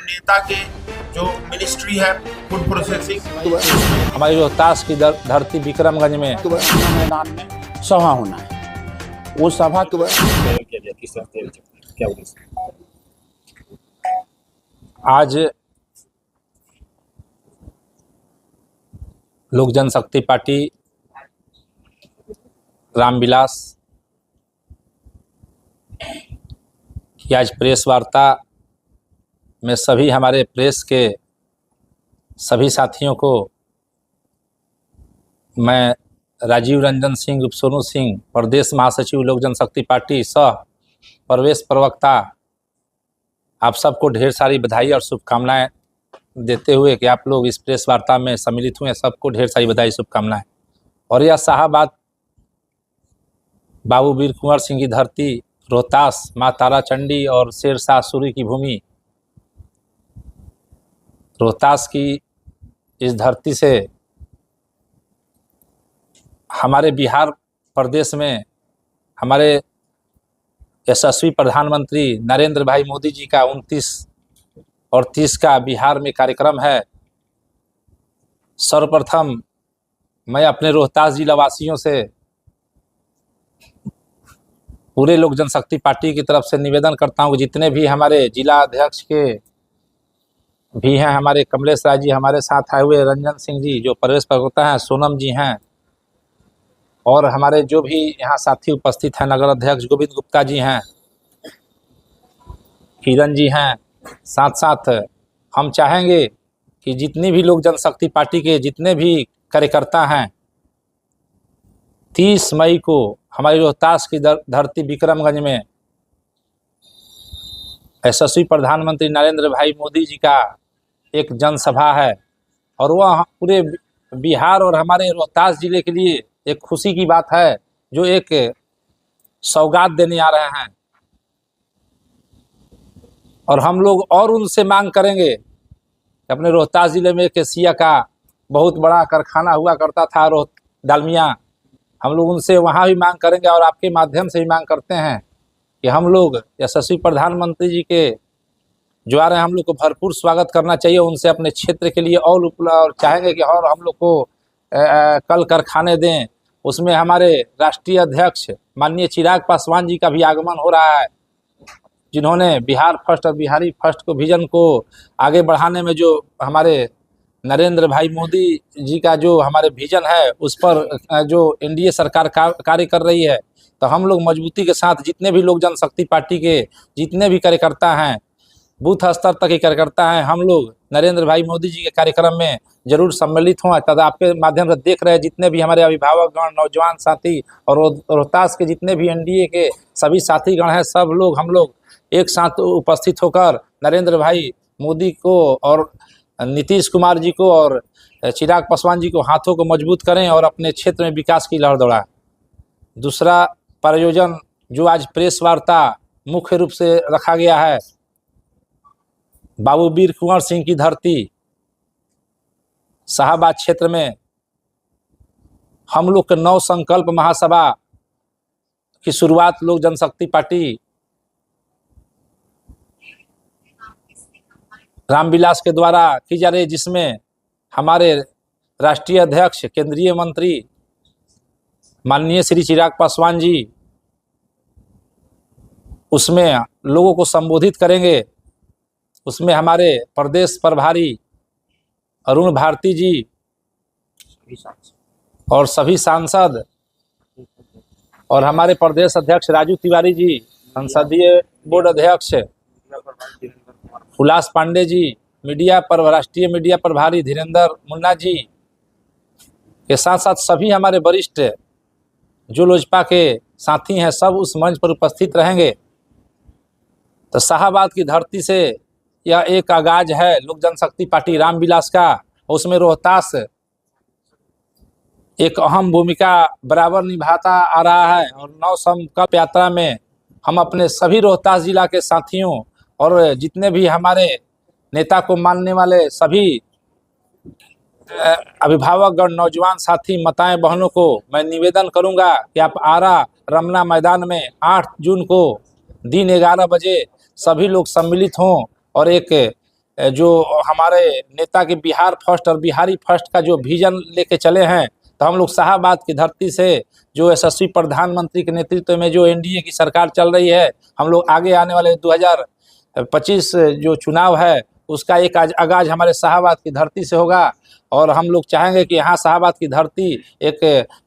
नेता के जो मिनिस्ट्री है फूड प्रोसेसिंग, हमारी रोहतास की धरती विक्रमगंज में मैदान में सभा होना है। वो सभा आज लोक जनशक्ति पार्टी रामविलास की आज प्रेस वार्ता में सभी हमारे प्रेस के सभी साथियों को मैं राजीव रंजन सिंह उर्फ सोनू सिंह प्रदेश महासचिव लोक जनशक्ति पार्टी सह प्रवेश प्रवक्ता आप सबको ढेर सारी बधाई और शुभकामनाएं देते हुए कि आप लोग इस प्रेस वार्ता में सम्मिलित हुए, सबको ढेर सारी बधाई शुभकामनाएं। और यह शाहबाद बाबू वीर कुंवर सिंह की धरती, रोहतास माँ तारा चंडी और शेरशाह सूरी की भूमि, रोहतास की इस धरती से हमारे बिहार प्रदेश में हमारे यशस्वी प्रधानमंत्री नरेंद्र भाई मोदी जी का 29 और 30 का बिहार में कार्यक्रम है। सर्वप्रथम मैं अपने रोहतास जिला वासियों से पूरे लोक जनशक्ति पार्टी की तरफ से निवेदन करता हूं कि जितने भी हमारे जिला अध्यक्ष के भी हैं, हमारे कमलेश राय जी हमारे साथ आए हुए, रंजन सिंह जी जो प्रदेश प्रवक्ता हैं, सोनम जी हैं, और हमारे जो भी यहाँ साथी उपस्थित हैं, नगर अध्यक्ष गोविंद गुप्ता जी हैं, किरण जी हैं, साथ साथ हम चाहेंगे कि जितनी भी लोक जनशक्ति पार्टी के जितने भी कार्यकर्ता हैं 30 मई को हमारी रोहतास की धरती विक्रमगंज में यशस्वी प्रधानमंत्री नरेंद्र भाई मोदी जी का एक जनसभा है और वह पूरे बिहार और हमारे रोहतास जिले के लिए एक खुशी की बात है, जो एक सौगात देने आ रहे हैं। और हम लोग और उनसे मांग करेंगे, अपने रोहतास जिले में एक एशिया का बहुत बड़ा कारखाना हुआ करता था डालमिया, हम लोग उनसे वहाँ भी मांग करेंगे और आपके माध्यम से भी मांग करते हैं कि हम लोग यशस्वी प्रधानमंत्री जी के जो आ रहे हैं, हम लोग को भरपूर स्वागत करना चाहिए। उनसे अपने क्षेत्र के लिए और चाहेंगे कि और हम लोग को कल कारखाने दें। उसमें हमारे राष्ट्रीय अध्यक्ष माननीय चिराग पासवान जी का भी आगमन हो रहा है, जिन्होंने बिहार फर्स्ट और बिहारी फर्स्ट को विजन को आगे बढ़ाने में जो हमारे नरेंद्र भाई मोदी जी का जो हमारे विजन है उस पर जो एनडीए सरकार कार्य कर रही है, तो हम लोग मजबूती के साथ जितने भी लोक जनशक्ति पार्टी के जितने भी कार्यकर्ता हैं, बूथ स्तर तक के कार्यकर्ता हैं, हम लोग नरेंद्र भाई मोदी जी के कार्यक्रम में जरूर सम्मिलित हों तथा आपके माध्यम से देख रहे हैं जितने भी हमारे अभिभावकगण, नौजवान साथी और रोहतास के जितने भी एनडीए के सभी साथीगण हैं, सब लोग हम लोग एक साथ उपस्थित होकर नरेंद्र भाई मोदी को और नीतीश कुमार जी को और चिराग पासवान जी को हाथों को मजबूत करें और अपने क्षेत्र में विकास की लहर दौड़ाएं। दूसरा प्रयोजन जो आज प्रेस वार्ता मुख्य रूप से रखा गया है, बाबू वीर कुंवर सिंह की धरती शाहबाद क्षेत्र में हम लोग के नव संकल्प महासभा की शुरुआत लोक जनशक्ति पार्टी रामविलास के द्वारा की जा रही है, जिसमें हमारे राष्ट्रीय अध्यक्ष केंद्रीय मंत्री माननीय श्री चिराग पासवान जी उसमें लोगों को संबोधित करेंगे। उसमें हमारे प्रदेश प्रभारी अरुण भारती जी और सभी सांसद और हमारे प्रदेश अध्यक्ष राजू तिवारी जी, संसदीय बोर्ड अध्यक्ष हुलास पांडे जी, राष्ट्रीय मीडिया प्रभारी धीरेन्द्र मुन्ना जी के साथ साथ सभी हमारे वरिष्ठ जो लोजपा के साथी हैं, सब उस मंच पर उपस्थित रहेंगे। तो शाहबाद की धरती से यह एक आगाज है लोक जनशक्ति पार्टी रामविलास का, उसमें रोहतास एक अहम भूमिका बराबर निभाता आ रहा है। और नव संकल्प यात्रा में हम अपने सभी रोहतास जिला के साथियों और जितने भी हमारे नेता को मानने वाले सभी अभिभावकगण, नौजवान साथी, माताएं, बहनों को मैं निवेदन करूंगा कि आप आरा रमना मैदान में 8 जून को दिन 11 बजे सभी लोग सम्मिलित हों और एक जो हमारे नेता के बिहार फर्स्ट और बिहारी फर्स्ट का जो विजन लेके चले हैं, तो हम लोग शाहाबाद की धरती से जो यशस्वी प्रधानमंत्री के नेतृत्व में जो एनडीए की सरकार चल रही है, हम लोग आगे आने वाले 2025 जो चुनाव है उसका एक आगाज हमारे शाहाबाद की धरती से होगा। और हम लोग चाहेंगे कि यहाँ शाहाबाद की धरती एक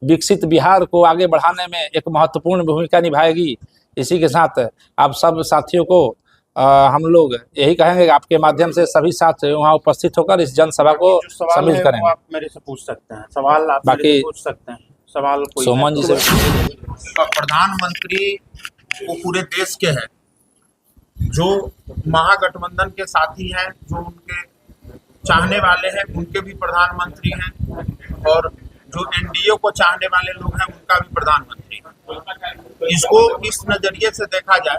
विकसित बिहार को आगे बढ़ाने में एक महत्वपूर्ण भूमिका निभाएगी। इसी के साथ आप सब साथियों को हम लोग यही कहेंगे कि आपके माध्यम से सभी साथ वहाँ उपस्थित होकर इस जनसभा को सम्मिलित करें। आप मेरे से पूछ सकते हैं सवाल, आप बाकी मेरे से पूछ सकते हैं सवाल। कोई सोमन जी से प्रधानमंत्री वो पूरे देश के हैं, जो महागठबंधन के साथी हैं, जो उनके चाहने वाले हैं उनके भी प्रधानमंत्री हैं, और जो एनडीए को चाहने वाले लोग हैं उनका भी प्रधानमंत्री है। इसको इस नजरिए से देखा जाए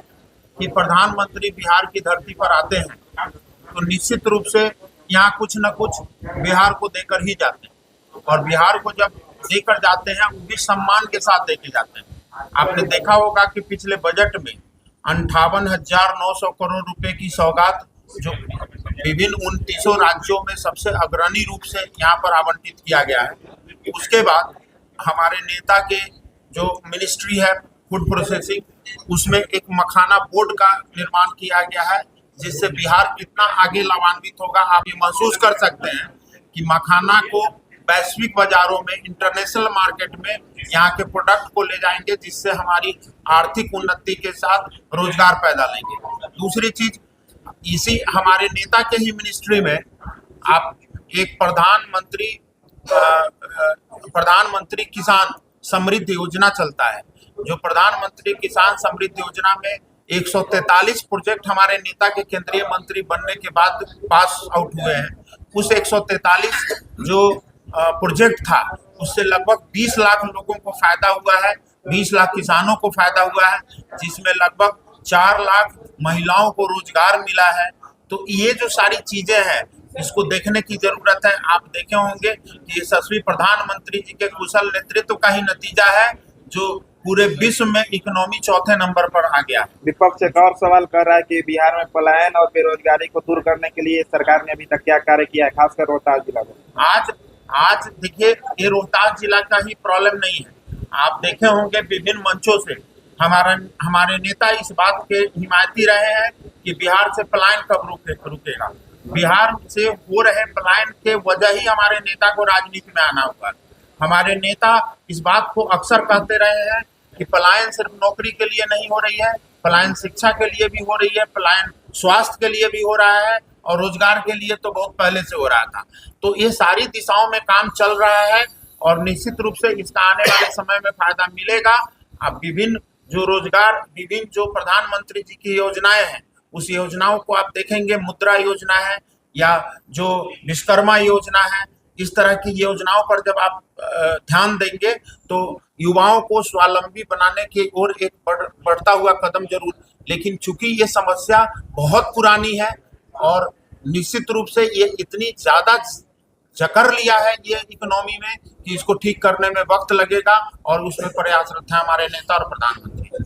कि प्रधानमंत्री बिहार की धरती पर आते हैं तो निश्चित रूप से यहाँ कुछ न कुछ बिहार को देकर ही जाते हैं, और बिहार को जब देकर जाते हैं वो भी सम्मान के साथ देके जाते हैं। आपने देखा होगा कि पिछले बजट में 58,900 करोड़ रुपए की सौगात जो विभिन्न 29 राज्यों में सबसे अग्रणी रूप से यहाँ पर आवंटित किया गया है। उसके बाद हमारे नेता के जो मिनिस्ट्री है फूड प्रोसेसिंग, उसमें एक मखाना बोर्ड का निर्माण किया गया है, जिससे बिहार कितना आगे लाभान्वित होगा। आप ये महसूस कर सकते हैं कि मखाना को वैश्विक बाजारों में, इंटरनेशनल मार्केट में यहाँ के प्रोडक्ट को ले जाएंगे, जिससे हमारी आर्थिक उन्नति के साथ रोजगार पैदा लेंगे। दूसरी चीज, इसी हमारे नेता के ही मिनिस्ट्री में आप एक प्रधानमंत्री किसान समृद्धि योजना चलता है। जो प्रधानमंत्री किसान समृद्धि योजना में 143 प्रोजेक्ट हमारे नेता के केंद्रीय मंत्री बनने के बाद पास आउट हुए हैं। उस 143 जो प्रोजेक्ट था उससे लगभग 20 लाख लोगों को फायदा हुआ है, 20 लाख किसानों को फायदा हुआ है, जिसमें लगभग 4 लाख महिलाओं को रोजगार मिला है। तो ये जो सारी चीजें हैं इसको देखने की जरूरत है। आप देखे होंगे कि यशस्वी प्रधानमंत्री जी के कुशल नेतृत्व का ही नतीजा है जो पूरे विश्व में इकोनॉमी चौथे नंबर पर आ गया। विपक्ष एक और सवाल कर रहा है कि बिहार में पलायन और बेरोजगारी को दूर करने के लिए सरकार ने अभी तक क्या कार्य किया है, खासकर रोहतास जिला में। आज देखिए, ये रोहतास जिला का ही प्रॉब्लम नहीं है। आप देखे होंगे विभिन्न मंचों से हमारे नेता इस बात के हिमायती रहे हैं कि बिहार से पलायन कब रुकेगा। बिहार से हो रहे पलायन के वजह ही हमारे नेता को राजनीति में आना होगा। हमारे नेता इस बात को अक्सर कहते रहे हैं कि पलायन सिर्फ नौकरी के लिए नहीं हो रही है, पलायन शिक्षा के लिए भी हो रही है, पलायन स्वास्थ्य के लिए भी हो रहा है, और रोजगार के लिए तो बहुत पहले से हो रहा था। तो ये सारी दिशाओं में काम चल रहा है और निश्चित रूप से इसका आने वाले समय में फायदा मिलेगा। अब विभिन्न जो प्रधानमंत्री जी की योजनाएं हैं उस योजनाओं को आप देखेंगे, मुद्रा योजना है या जो विश्वकर्मा योजना है, इस तरह की योजनाओं पर जब आप ध्यान देंगे तो युवाओं को स्वावलंबी बनाने की ओर एक बढ़ता हुआ कदम जरूर। लेकिन चूंकि ये समस्या बहुत पुरानी है और निश्चित रूप से ये इतनी ज्यादा जकड़ लिया है ये इकोनॉमी में कि इसको ठीक करने में वक्त लगेगा, और उसमें प्रयासरत है हमारे नेता और प्रधानमंत्री।